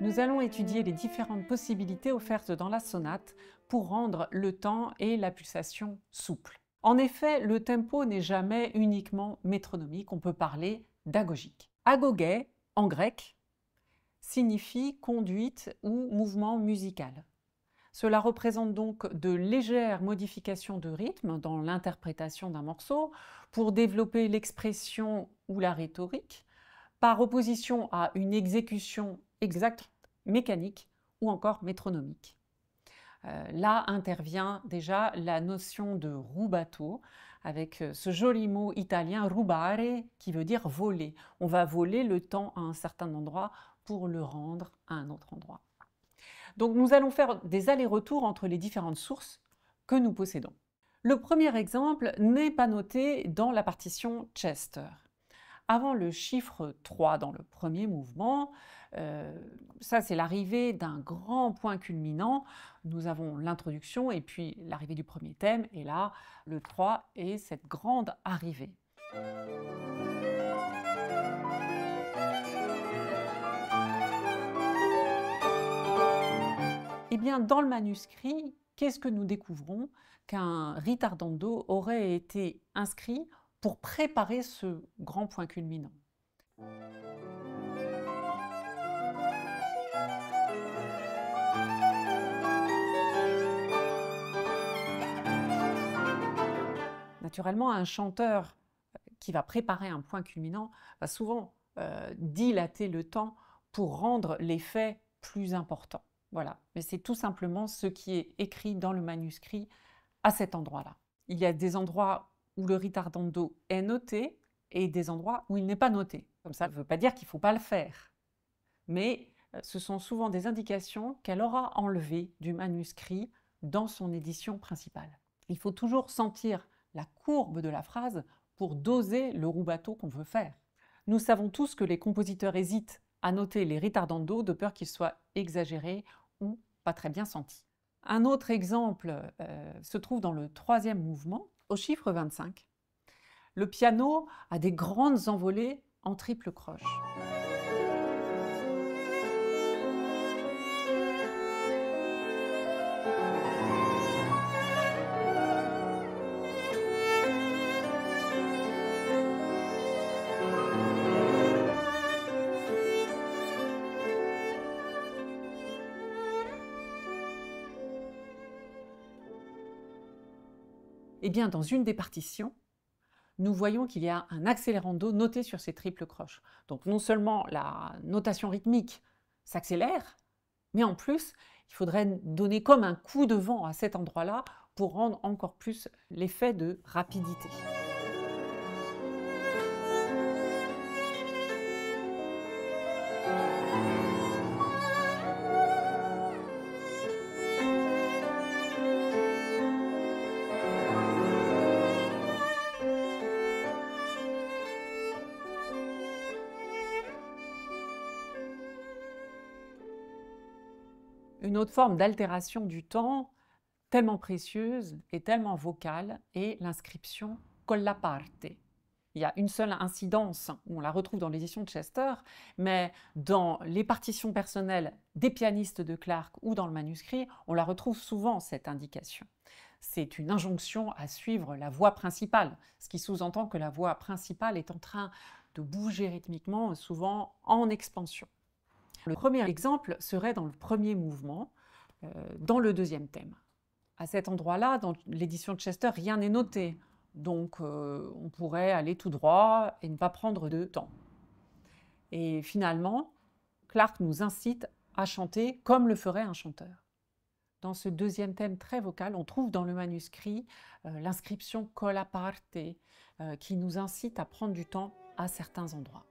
Nous allons étudier les différentes possibilités offertes dans la sonate pour rendre le temps et la pulsation souples. En effet, le tempo n'est jamais uniquement métronomique, on peut parler d'agogique. Agogé, en grec, signifie conduite ou mouvement musical. Cela représente donc de légères modifications de rythme dans l'interprétation d'un morceau pour développer l'expression ou la rhétorique, par opposition à une exécution exacte, mécanique ou encore métronomique. Là intervient déjà la notion de rubato, avec ce joli mot italien rubare qui veut dire voler. On va voler le temps à un certain endroit pour le rendre à un autre endroit. Donc nous allons faire des allers-retours entre les différentes sources que nous possédons. Le premier exemple n'est pas noté dans la partition Chester. Avant le chiffre 3 dans le premier mouvement, ça c'est l'arrivée d'un grand point culminant. Nous avons l'introduction et puis l'arrivée du premier thème, et là le 3 est cette grande arrivée. Eh bien, dans le manuscrit, qu'est-ce que nous découvrons? Qu'un ritardando aurait été inscrit pour préparer ce grand point culminant. Naturellement, un chanteur qui va préparer un point culminant va souvent dilater le temps pour rendre l'effet plus important. Voilà, mais c'est tout simplement ce qui est écrit dans le manuscrit à cet endroit-là. Il y a des endroits où le ritardando est noté et des endroits où il n'est pas noté. Comme ça ne veut pas dire qu'il ne faut pas le faire, mais ce sont souvent des indications qu'elle aura enlevées du manuscrit dans son édition principale. Il faut toujours sentir la courbe de la phrase pour doser le rubato qu'on veut faire. Nous savons tous que les compositeurs hésitent à noter les ritardando de peur qu'ils soient exagérés ou pas très bien sentis. Un autre exemple se trouve dans le troisième mouvement, au chiffre 25. Le piano a des grandes envolées en triple croche. Eh bien, dans une des partitions, nous voyons qu'il y a un accélérando noté sur ces triples croches. Donc non seulement la notation rythmique s'accélère, mais en plus, il faudrait donner comme un coup de vent à cet endroit-là pour rendre encore plus l'effet de rapidité. Une autre forme d'altération du temps, tellement précieuse et tellement vocale, est l'inscription colla parte. Il y a une seule incidence où on la retrouve dans l'édition de Chester, mais dans les partitions personnelles des pianistes de Clarke ou dans le manuscrit, on la retrouve souvent, cette indication. C'est une injonction à suivre la voix principale, ce qui sous-entend que la voix principale est en train de bouger rythmiquement, souvent en expansion. Le premier exemple serait dans le premier mouvement, dans le deuxième thème. À cet endroit-là, dans l'édition de Chester, rien n'est noté, donc on pourrait aller tout droit et ne pas prendre de temps. Et finalement, Clarke nous incite à chanter comme le ferait un chanteur. Dans ce deuxième thème très vocal, on trouve dans le manuscrit l'inscription colla parte qui nous incite à prendre du temps à certains endroits.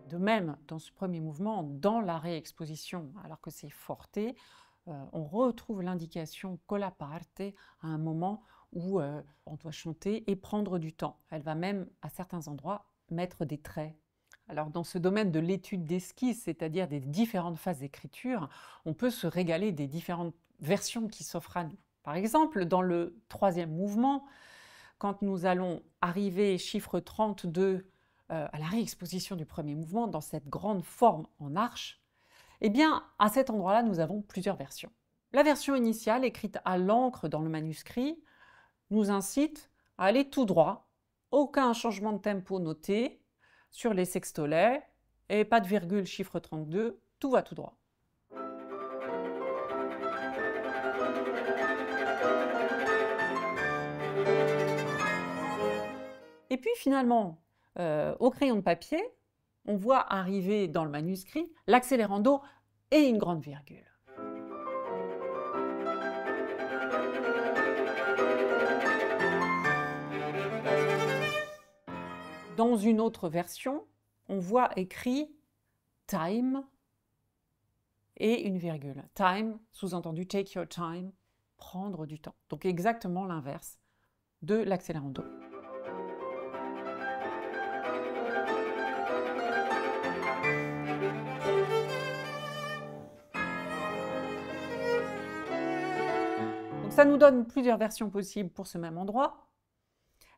De même, dans ce premier mouvement, dans la réexposition, alors que c'est forte, on retrouve l'indication colla parte à un moment où on doit chanter et prendre du temps. Elle va même, à certains endroits, mettre des traits Alors dans ce domaine de l'étude d'esquisse, c'est-à-dire des différentes phases d'écriture, on peut se régaler des différentes versions qui s'offrent à nous. Par exemple, dans le troisième mouvement, quand nous allons arriver chiffre 32 à la réexposition du premier mouvement, dans cette grande forme en arche, eh bien, à cet endroit-là, nous avons plusieurs versions. La version initiale, écrite à l'encre dans le manuscrit, nous incite à aller tout droit, aucun changement de tempo noté sur les sextolets, et pas de virgule chiffre 32, tout va tout droit. Et puis finalement, au crayon de papier, on voit arriver dans le manuscrit l'accélérando et une grande virgule. Dans une autre version, on voit écrit time et une virgule. Time, sous-entendu take your time, prendre du temps. Donc exactement l'inverse de l'accélérando. Donc ça nous donne plusieurs versions possibles pour ce même endroit,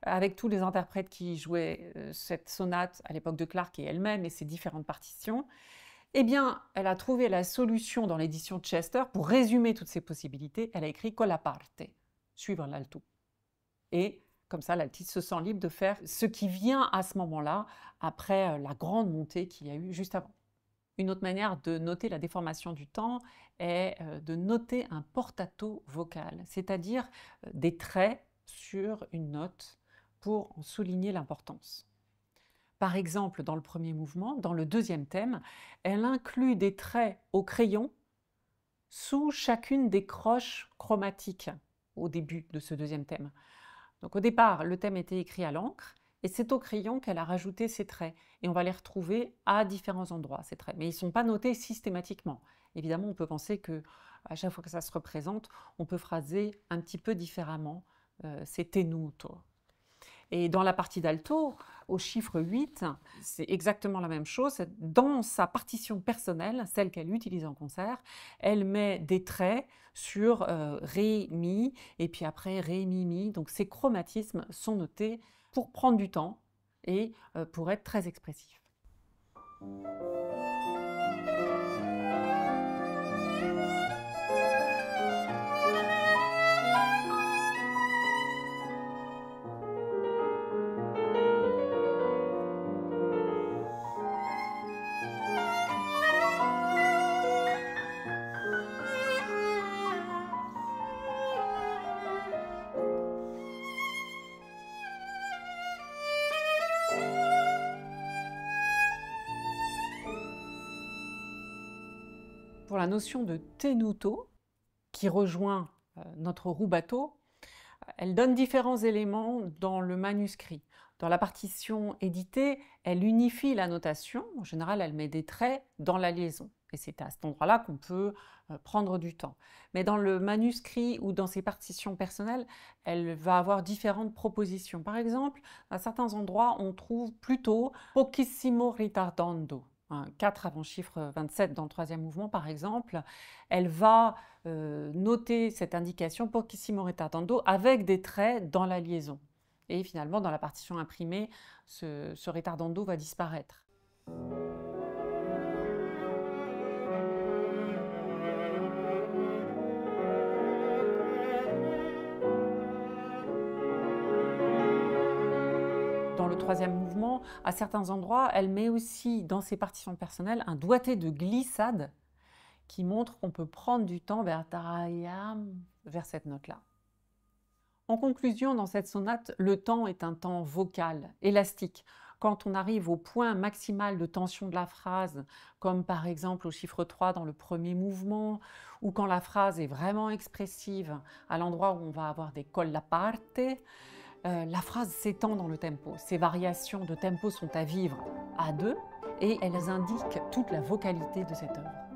avec tous les interprètes qui jouaient cette sonate à l'époque de Clarke et elle-même et ses différentes partitions. Eh bien, elle a trouvé la solution dans l'édition Chester pour résumer toutes ces possibilités. Elle a écrit con la parte, suivre l'alto. Et comme ça, l'altiste se sent libre de faire ce qui vient à ce moment-là, après la grande montée qu'il y a eu juste avant. Une autre manière de noter la déformation du temps est de noter un portato vocal, c'est-à-dire des traits sur une note pour en souligner l'importance. Par exemple, dans le premier mouvement, dans le deuxième thème, elle inclut des traits au crayon sous chacune des croches chromatiques au début de ce deuxième thème. Donc au départ, le thème était écrit à l'encre, et c'est au crayon qu'elle a rajouté ces traits. Et on va les retrouver à différents endroits, ces traits. Mais ils ne sont pas notés systématiquement. Évidemment, on peut penser qu'à chaque fois que ça se représente, on peut phraser un petit peu différemment ces tenuto. Et dans la partie d'alto, au chiffre 8, c'est exactement la même chose. Dans sa partition personnelle, celle qu'elle utilise en concert, elle met des traits sur Ré, Mi, et puis après Ré, Mi, Mi. Donc ces chromatismes sont notés pour prendre du temps et pour être très expressifs. Pour la notion de tenuto, qui rejoint notre rubato, elle donne différents éléments dans le manuscrit. Dans la partition éditée, elle unifie la notation. En général, elle met des traits dans la liaison. Et c'est à cet endroit-là qu'on peut prendre du temps. Mais dans le manuscrit ou dans ses partitions personnelles, elle va avoir différentes propositions. Par exemple, à certains endroits, on trouve plutôt pochissimo ritardando. 4 avant chiffre 27 dans le troisième mouvement, par exemple, elle va noter cette indication pochissimo ritardando avec des traits dans la liaison. Et finalement, dans la partition imprimée, ce ritardando va disparaître. Dans le troisième mouvement, à certains endroits, elle met aussi dans ses partitions personnelles un doigté de glissade qui montre qu'on peut prendre du temps vers cette note-là. En conclusion, dans cette sonate, le temps est un temps vocal, élastique. Quand on arrive au point maximal de tension de la phrase, comme par exemple au chiffre 3 dans le premier mouvement, ou quand la phrase est vraiment expressive, à l'endroit où on va avoir des con la parte, la phrase s'étend dans le tempo. Ces variations de tempo sont à vivre à deux et elles indiquent toute la vocalité de cette œuvre.